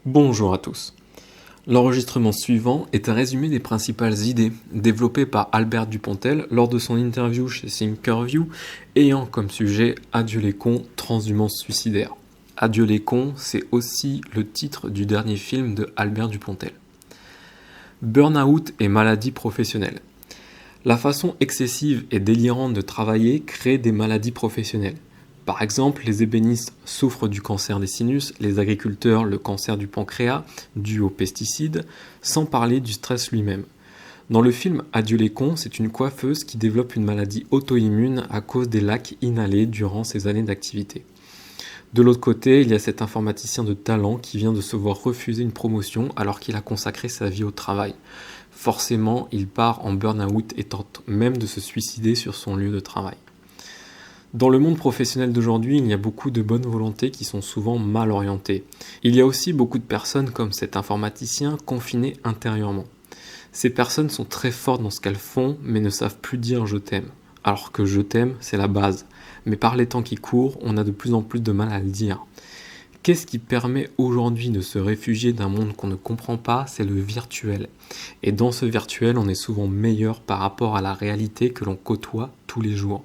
Bonjour à tous. L'enregistrement suivant est un résumé des principales idées développées par Albert Dupontel lors de son interview chez Thinkerview ayant comme sujet Adieu les cons, transhumance suicidaire. Adieu les cons, c'est aussi le titre du dernier film de Albert Dupontel. Burn-out et maladie professionnelle. La façon excessive et délirante de travailler crée des maladies professionnelles. Par exemple, les ébénistes souffrent du cancer des sinus, les agriculteurs le cancer du pancréas, dû aux pesticides, sans parler du stress lui-même. Dans le film Adieu les cons, c'est une coiffeuse qui développe une maladie auto-immune à cause des lacs inhalés durant ses années d'activité. De l'autre côté, il y a cet informaticien de talent qui vient de se voir refuser une promotion alors qu'il a consacré sa vie au travail. Forcément, il part en burn-out et tente même de se suicider sur son lieu de travail. Dans le monde professionnel d'aujourd'hui, il y a beaucoup de bonnes volontés qui sont souvent mal orientées. Il y a aussi beaucoup de personnes comme cet informaticien confinées intérieurement. Ces personnes sont très fortes dans ce qu'elles font mais ne savent plus dire je t'aime. Alors que je t'aime, c'est la base. Mais par les temps qui courent, on a de plus en plus de mal à le dire. Qu'est-ce qui permet aujourd'hui de se réfugier d'un monde qu'on ne comprend pas? C'est le virtuel. Et dans ce virtuel, on est souvent meilleur par rapport à la réalité que l'on côtoie tous les jours.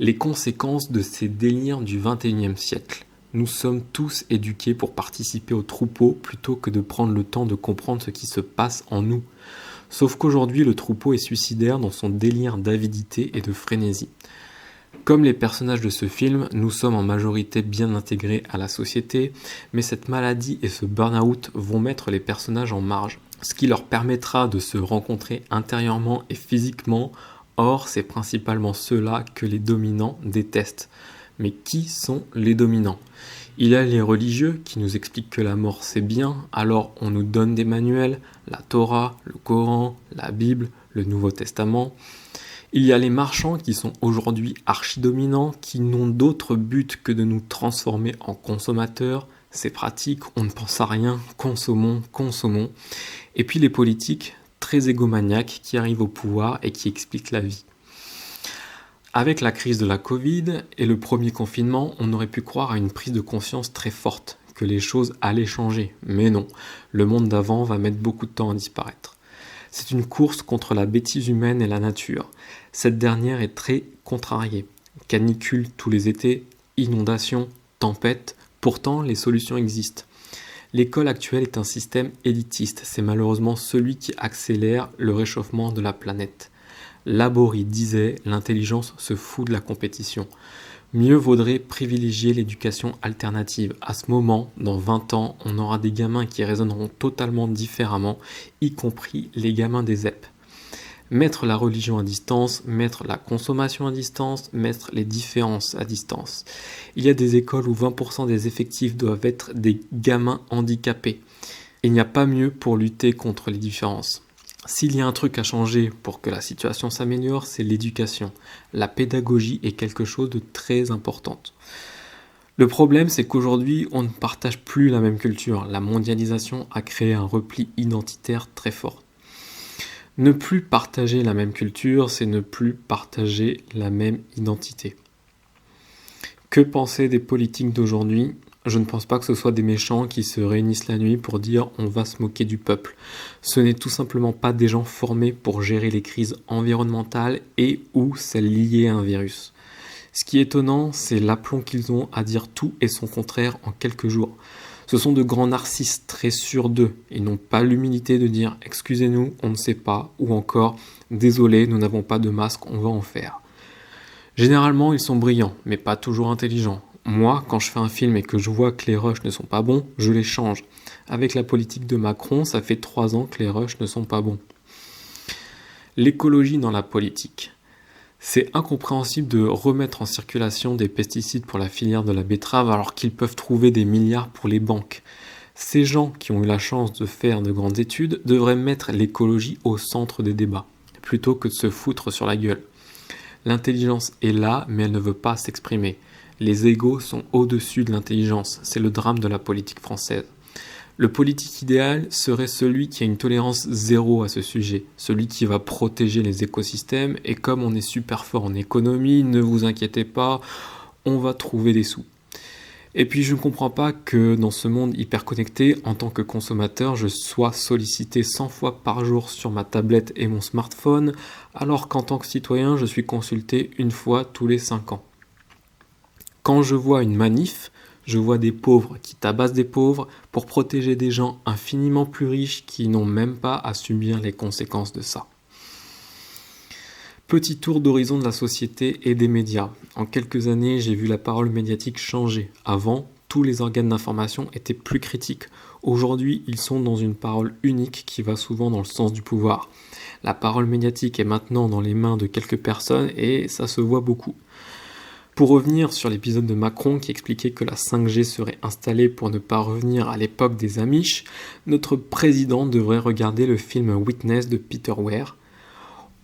Les conséquences de ces délires du XXIe siècle. Nous sommes tous éduqués pour participer au troupeau plutôt que de prendre le temps de comprendre ce qui se passe en nous. Sauf qu'aujourd'hui, le troupeau est suicidaire dans son délire d'avidité et de frénésie. Comme les personnages de ce film, nous sommes en majorité bien intégrés à la société, mais cette maladie et ce burn-out vont mettre les personnages en marge, ce qui leur permettra de se rencontrer intérieurement et physiquement. Or, c'est principalement ceux-là que les dominants détestent. Mais qui sont les dominants? Il y a les religieux qui nous expliquent que la mort c'est bien, alors on nous donne des manuels, la Torah, le Coran, la Bible, le Nouveau Testament. Il y a les marchands qui sont aujourd'hui archi-dominants, qui n'ont d'autre but que de nous transformer en consommateurs. C'est pratique, on ne pense à rien, consommons, consommons. Et puis les politiques, très égomaniaques, qui arrivent au pouvoir et qui expliquent la vie. Avec la crise de la Covid et le premier confinement, on aurait pu croire à une prise de conscience très forte, que les choses allaient changer. Mais non, le monde d'avant va mettre beaucoup de temps à disparaître. C'est une course contre la bêtise humaine et la nature. Cette dernière est très contrariée. Canicule tous les étés, inondations, tempêtes, pourtant les solutions existent. L'école actuelle est un système élitiste, c'est malheureusement celui qui accélère le réchauffement de la planète. Laborie disait « l'intelligence se fout de la compétition ». Mieux vaudrait privilégier l'éducation alternative. À ce moment, dans 20 ans, on aura des gamins qui raisonneront totalement différemment, y compris les gamins des ZEP. Mettre la religion à distance, mettre la consommation à distance, mettre les différences à distance. Il y a des écoles où 20% des effectifs doivent être des gamins handicapés. Il n'y a pas mieux pour lutter contre les différences. S'il y a un truc à changer pour que la situation s'améliore, c'est l'éducation. La pédagogie est quelque chose de très important. Le problème, c'est qu'aujourd'hui, on ne partage plus la même culture. La mondialisation a créé un repli identitaire très fort. Ne plus partager la même culture, c'est ne plus partager la même identité. Que penser des politiques d'aujourd'hui ? Je ne pense pas que ce soit des méchants qui se réunissent la nuit pour dire on va se moquer du peuple. Ce n'est tout simplement pas des gens formés pour gérer les crises environnementales et ou celles liées à un virus. Ce qui est étonnant, c'est l'aplomb qu'ils ont à dire tout et son contraire en quelques jours. Ce sont de grands narcisses très sûrs d'eux. Ils n'ont pas l'humilité de dire « excusez-nous, on ne sait pas » ou encore « désolé, nous n'avons pas de masque, on va en faire ». Généralement, ils sont brillants, mais pas toujours intelligents. Moi, quand je fais un film et que je vois que les rushs ne sont pas bons, je les change. Avec la politique de Macron, ça fait 3 ans que les rushs ne sont pas bons. L'écologie dans la politique. C'est incompréhensible de remettre en circulation des pesticides pour la filière de la betterave alors qu'ils peuvent trouver des milliards pour les banques. Ces gens qui ont eu la chance de faire de grandes études devraient mettre l'écologie au centre des débats, plutôt que de se foutre sur la gueule. L'intelligence est là, mais elle ne veut pas s'exprimer. Les égos sont au-dessus de l'intelligence, c'est le drame de la politique française. Le politique idéal serait celui qui a une tolérance zéro à ce sujet, celui qui va protéger les écosystèmes, et comme on est super fort en économie, ne vous inquiétez pas, on va trouver des sous. Et puis je ne comprends pas que dans ce monde hyper connecté, en tant que consommateur, je sois sollicité 100 fois par jour sur ma tablette et mon smartphone, alors qu'en tant que citoyen, je suis consulté une fois tous les 5 ans. Quand je vois une manif, je vois des pauvres qui tabassent des pauvres pour protéger des gens infiniment plus riches qui n'ont même pas à subir les conséquences de ça. Petit tour d'horizon de la société et des médias. En quelques années, j'ai vu la parole médiatique changer. Avant, tous les organes d'information étaient plus critiques. Aujourd'hui, ils sont dans une parole unique qui va souvent dans le sens du pouvoir. La parole médiatique est maintenant dans les mains de quelques personnes et ça se voit beaucoup. Pour revenir sur l'épisode de Macron qui expliquait que la 5G serait installée pour ne pas revenir à l'époque des Amish, notre président devrait regarder le film Witness de Peter Weir.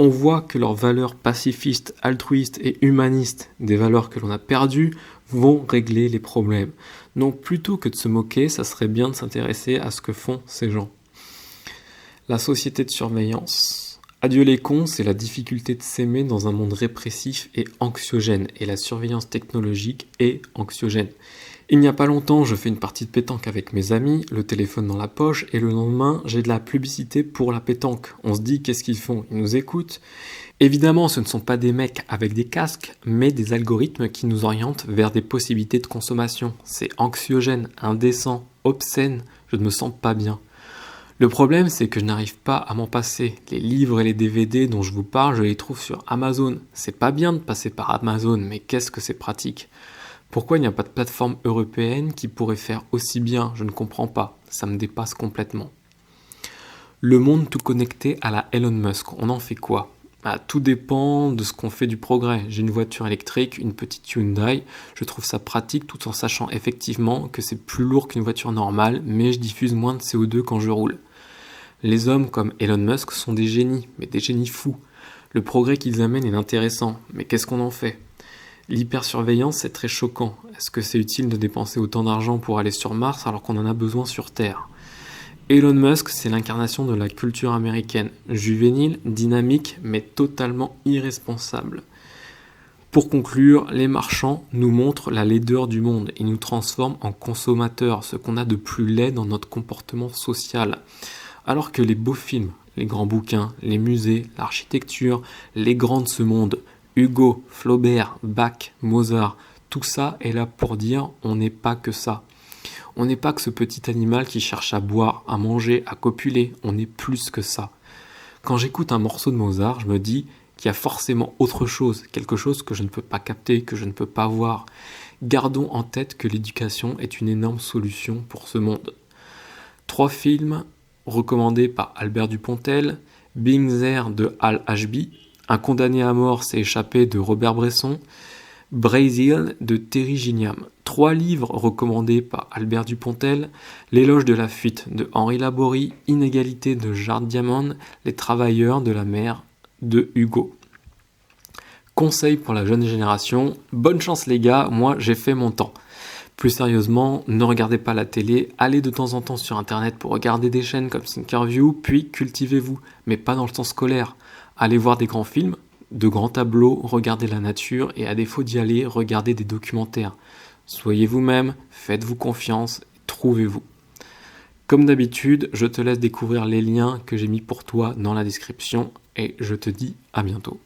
On voit que leurs valeurs pacifistes, altruistes et humanistes, des valeurs que l'on a perdues, vont régler les problèmes. Donc plutôt que de se moquer, ça serait bien de s'intéresser à ce que font ces gens. La société de surveillance. Adieu les cons, c'est la difficulté de s'aimer dans un monde répressif et anxiogène, et la surveillance technologique est anxiogène. Il n'y a pas longtemps, je fais une partie de pétanque avec mes amis, le téléphone dans la poche, et le lendemain, j'ai de la publicité pour la pétanque. On se dit, qu'est-ce qu'ils font? Ils nous écoutent. Évidemment, ce ne sont pas des mecs avec des casques, mais des algorithmes qui nous orientent vers des possibilités de consommation. C'est anxiogène, indécent, obscène, je ne me sens pas bien. Le problème, c'est que je n'arrive pas à m'en passer. Les livres et les DVD dont je vous parle, je les trouve sur Amazon. C'est pas bien de passer par Amazon, mais qu'est-ce que c'est pratique? Pourquoi il n'y a pas de plateforme européenne qui pourrait faire aussi bien? Je ne comprends pas. Ça me dépasse complètement. Le monde tout connecté à la Elon Musk, on en fait quoi? Tout dépend de ce qu'on fait du progrès. J'ai une voiture électrique, une petite Hyundai. Je trouve ça pratique tout en sachant effectivement que c'est plus lourd qu'une voiture normale, mais je diffuse moins de CO2 quand je roule. Les hommes comme Elon Musk sont des génies, mais des génies fous. Le progrès qu'ils amènent est intéressant, mais qu'est-ce qu'on en fait? L'hypersurveillance, c'est très choquant. Est-ce que c'est utile de dépenser autant d'argent pour aller sur Mars alors qu'on en a besoin sur Terre? Elon Musk, c'est l'incarnation de la culture américaine, juvénile, dynamique, mais totalement irresponsable. Pour conclure, les marchands nous montrent la laideur du monde et nous transforment en consommateurs, ce qu'on a de plus laid dans notre comportement social. Alors que les beaux films, les grands bouquins, les musées, l'architecture, les grands de ce monde, Hugo, Flaubert, Bach, Mozart, tout ça est là pour dire on n'est pas que ça. On n'est pas que ce petit animal qui cherche à boire, à manger, à copuler, on est plus que ça. Quand j'écoute un morceau de Mozart, je me dis qu'il y a forcément autre chose, quelque chose que je ne peux pas capter, que je ne peux pas voir. Gardons en tête que l'éducation est une énorme solution pour ce monde. 3 films recommandés par Albert Dupontel, Being There de Hal Ashby, Un condamné à mort s'est échappé de Robert Bresson, Brazil de Terry Gilliam. 3 livres recommandés par Albert Dupontel, L'éloge de la fuite de Henri Laborie, Inégalité de Jard Diamond, Les travailleurs de la mer de Hugo. Conseil pour la jeune génération, bonne chance les gars, moi j'ai fait mon temps. Plus sérieusement, ne regardez pas la télé, allez de temps en temps sur internet pour regarder des chaînes comme Thinkerview, puis cultivez-vous, mais pas dans le sens scolaire. Allez voir des grands films, de grands tableaux, regardez la nature et à défaut d'y aller, regardez des documentaires. Soyez vous-même, faites-vous confiance, trouvez-vous. Comme d'habitude, je te laisse découvrir les liens que j'ai mis pour toi dans la description et je te dis à bientôt.